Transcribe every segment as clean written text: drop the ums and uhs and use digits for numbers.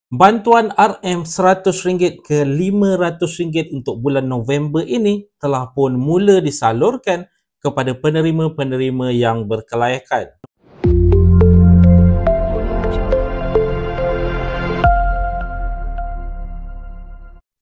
Bantuan RM RM100 ke RM500 untuk bulan November ini telah pun mula disalurkan kepada penerima-penerima yang berkelayakan.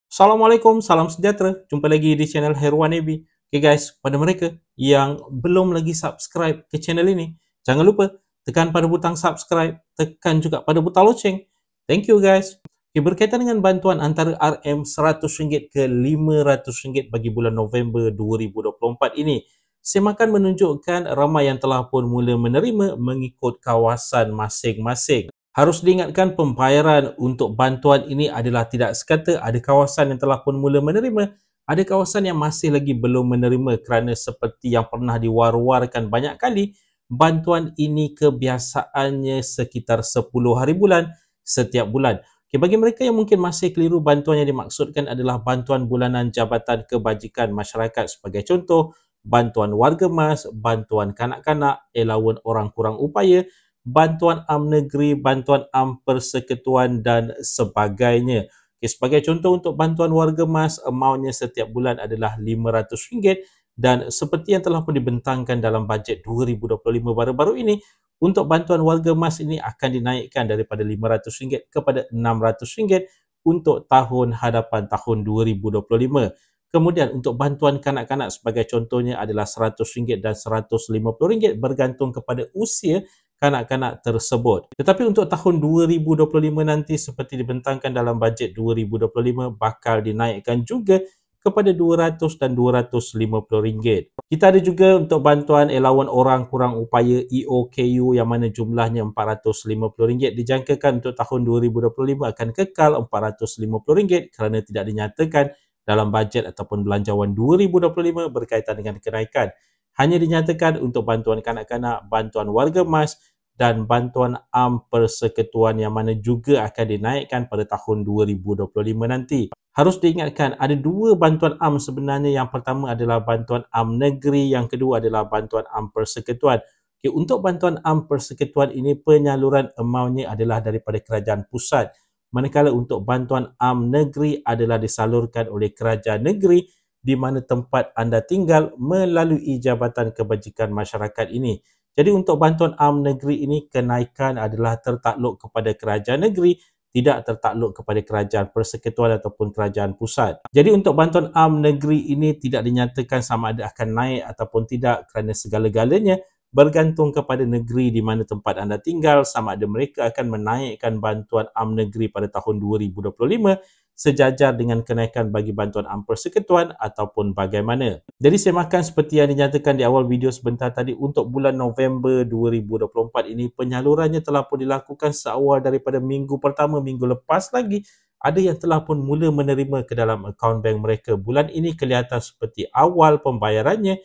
Assalamualaikum, salam sejahtera. Jumpa lagi di channel Herwan AB. Okay guys, pada mereka yang belum lagi subscribe ke channel ini, jangan lupa tekan pada butang subscribe, tekan juga pada butang loceng. Thank you guys. Okay, berkaitan dengan bantuan antara RM100 ke RM500 bagi bulan November 2024 ini, semakan menunjukkan ramai yang telah pun mula menerima mengikut kawasan masing-masing. Harus diingatkan pembayaran untuk bantuan ini adalah tidak sekata ada kawasan yang telah pun mula menerima, ada kawasan yang masih lagi belum menerima kerana seperti yang pernah diwar-warkan banyak kali, bantuan ini kebiasaannya sekitar 10 hari bulan setiap bulan. Okay, bagi mereka yang mungkin masih keliru, bantuan yang dimaksudkan adalah bantuan bulanan Jabatan Kebajikan Masyarakat sebagai contoh, bantuan warga mas, bantuan kanak-kanak, allowance orang kurang upaya, bantuan am negeri, bantuan am persekutuan dan sebagainya. Okay, sebagai contoh untuk bantuan warga mas, amountnya setiap bulan adalah RM500 dan seperti yang telah pun dibentangkan dalam bajet 2025 baru-baru ini, untuk bantuan warga mas ini akan dinaikkan daripada RM500 kepada RM600 untuk tahun hadapan tahun 2025. Kemudian untuk bantuan kanak-kanak sebagai contohnya adalah RM100 dan RM150 bergantung kepada usia kanak-kanak tersebut. Tetapi untuk tahun 2025 nanti seperti dibentangkan dalam bajet 2025 bakal dinaikkan juga kepada RM200 dan RM250. Kita ada juga untuk bantuan allowance orang kurang upaya EOKU yang mana jumlahnya RM450. Dijangkakan untuk tahun 2025 akan kekal RM450 kerana tidak dinyatakan dalam bajet ataupun belanjawan 2025 berkaitan dengan kenaikan. Hanya dinyatakan untuk bantuan kanak-kanak, bantuan warga mas dan bantuan am persekutuan yang mana juga akan dinaikkan pada tahun 2025 nanti. Harus diingatkan ada dua bantuan am sebenarnya. Yang pertama adalah bantuan am negeri, yang kedua adalah bantuan am persekutuan. Okay, untuk bantuan am persekutuan ini penyaluran amountnya adalah daripada kerajaan pusat. Manakala untuk bantuan am negeri adalah disalurkan oleh kerajaan negeri di mana tempat anda tinggal melalui Jabatan Kebajikan Masyarakat ini. Jadi untuk bantuan am negeri ini kenaikan adalah tertakluk kepada kerajaan negeri, tidak tertakluk kepada kerajaan persekutuan ataupun kerajaan pusat. Jadi untuk bantuan am negeri ini tidak dinyatakan sama ada akan naik ataupun tidak kerana segala-galanya bergantung kepada negeri di mana tempat anda tinggal, sama ada mereka akan menaikkan bantuan am negeri pada tahun 2025 sejajar dengan kenaikan bagi bantuan am persekutuan ataupun bagaimana. Jadi semakan seperti yang dinyatakan di awal video sebentar tadi, untuk bulan November 2024 ini penyalurannya telah pun dilakukan seawal daripada minggu pertama, minggu lepas lagi ada yang telah pun mula menerima ke dalam akaun bank mereka. Bulan ini kelihatan seperti awal pembayarannya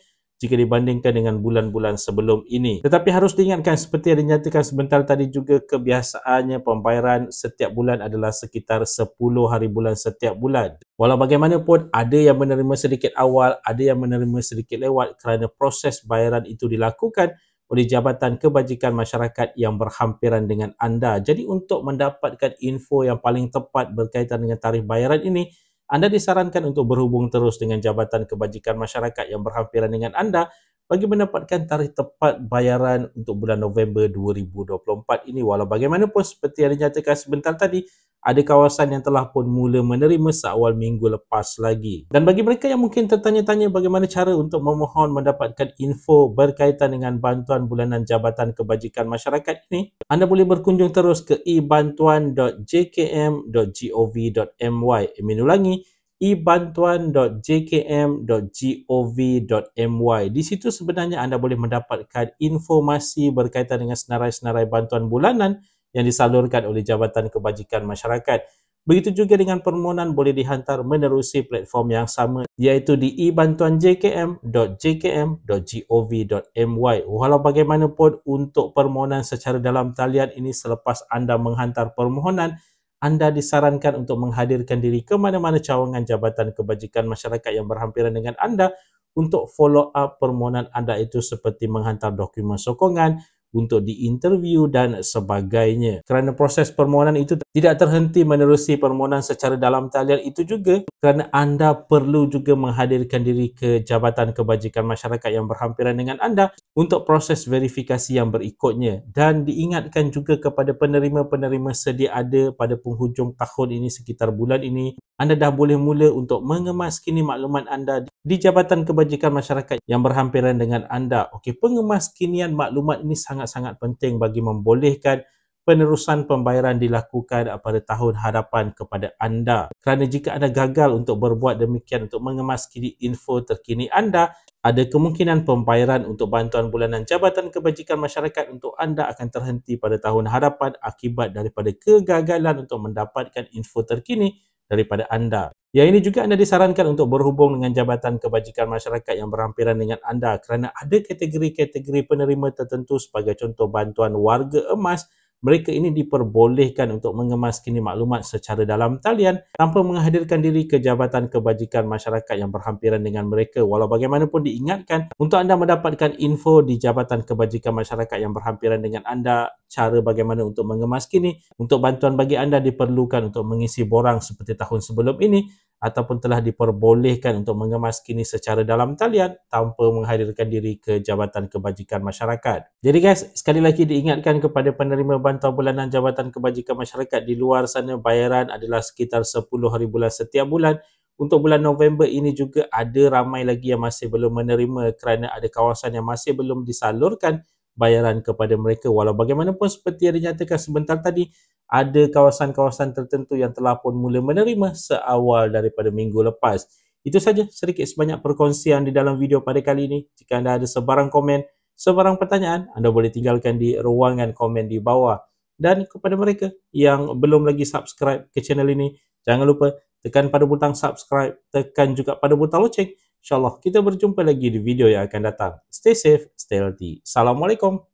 jika dibandingkan dengan bulan-bulan sebelum ini. Tetapi harus diingatkan seperti yang dinyatakan sebentar tadi juga, kebiasaannya pembayaran setiap bulan adalah sekitar 10 hari bulan setiap bulan. Walau bagaimanapun ada yang menerima sedikit awal, ada yang menerima sedikit lewat kerana proses bayaran itu dilakukan oleh Jabatan Kebajikan Masyarakat yang berhampiran dengan anda. Jadi untuk mendapatkan info yang paling tepat berkaitan dengan tarikh bayaran ini, anda disarankan untuk berhubung terus dengan Jabatan Kebajikan Masyarakat yang berhampiran dengan anda bagi mendapatkan tarikh tepat bayaran untuk bulan November 2024 ini. Walau bagaimanapun seperti yang dinyatakan sebentar tadi, ada kawasan yang telah pun mula menerima seawal minggu lepas lagi. Dan bagi mereka yang mungkin tertanya-tanya bagaimana cara untuk memohon mendapatkan info berkaitan dengan bantuan bulanan Jabatan Kebajikan Masyarakat ini, anda boleh berkunjung terus ke ebantuan.jkm.gov.my. Amin ulangi, ebantuan.jkm.gov.my. Di situ sebenarnya anda boleh mendapatkan informasi berkaitan dengan senarai-senarai bantuan bulanan yang disalurkan oleh Jabatan Kebajikan Masyarakat. Begitu juga dengan permohonan boleh dihantar menerusi platform yang sama, iaitu di ebantuan.jkm.gov.my. Walau bagaimanapun untuk permohonan secara dalam talian ini, selepas anda menghantar permohonan, anda disarankan untuk menghadirkan diri ke mana-mana cawangan Jabatan Kebajikan Masyarakat yang berhampiran dengan anda untuk follow up permohonan anda itu, seperti menghantar dokumen sokongan, untuk diinterview dan sebagainya. Kerana proses permohonan itu tidak terhenti menerusi permohonan secara dalam talian itu juga kerana anda perlu juga menghadirkan diri ke Jabatan Kebajikan Masyarakat yang berhampiran dengan anda untuk proses verifikasi yang berikutnya. Dan diingatkan juga kepada penerima-penerima sedia ada pada penghujung tahun ini sekitar bulan ini, anda dah boleh mula untuk mengemaskini maklumat anda di Jabatan Kebajikan Masyarakat yang berhampiran dengan anda. Okey, pengemaskinian maklumat ini sangat-sangat penting bagi membolehkan penerusan pembayaran dilakukan pada tahun hadapan kepada anda. Kerana jika anda gagal untuk berbuat demikian untuk mengemaskini info terkini anda, ada kemungkinan pembayaran untuk bantuan bulanan Jabatan Kebajikan Masyarakat untuk anda akan terhenti pada tahun hadapan akibat daripada kegagalan untuk mendapatkan info terkini daripada anda. Yang ini juga anda disarankan untuk berhubung dengan Jabatan Kebajikan Masyarakat yang berhampiran dengan anda kerana ada kategori-kategori penerima tertentu sebagai contoh bantuan warga emas. Mereka ini diperbolehkan untuk mengemaskini maklumat secara dalam talian tanpa menghadirkan diri ke Jabatan Kebajikan Masyarakat yang berhampiran dengan mereka. Walau bagaimanapun diingatkan untuk anda mendapatkan info di Jabatan Kebajikan Masyarakat yang berhampiran dengan anda, cara bagaimana untuk mengemaskini. Untuk bantuan bagi anda diperlukan untuk mengisi borang seperti tahun sebelum ini ataupun telah diperbolehkan untuk mengemaskini secara dalam talian tanpa menghadirkan diri ke Jabatan Kebajikan Masyarakat. Jadi guys, sekali lagi diingatkan kepada penerima bantuan bulanan Jabatan Kebajikan Masyarakat di luar sana, bayaran adalah sekitar 10 hari bulan setiap bulan. Untuk bulan November ini juga ada ramai lagi yang masih belum menerima kerana ada kawasan yang masih belum disalurkan bayaran kepada mereka. Walau bagaimanapun seperti yang dinyatakan sebentar tadi, ada kawasan-kawasan tertentu yang telah pun mula menerima seawal daripada minggu lepas. Itu saja sedikit sebanyak perkongsian di dalam video pada kali ini. Jika anda ada sebarang komen, sebarang pertanyaan, anda boleh tinggalkan di ruangan komen di bawah. Dan kepada mereka yang belum lagi subscribe ke channel ini, jangan lupa tekan pada butang subscribe, tekan juga pada butang loceng. InsyaAllah kita berjumpa lagi di video yang akan datang. Stay safe, stay healthy. Assalamualaikum.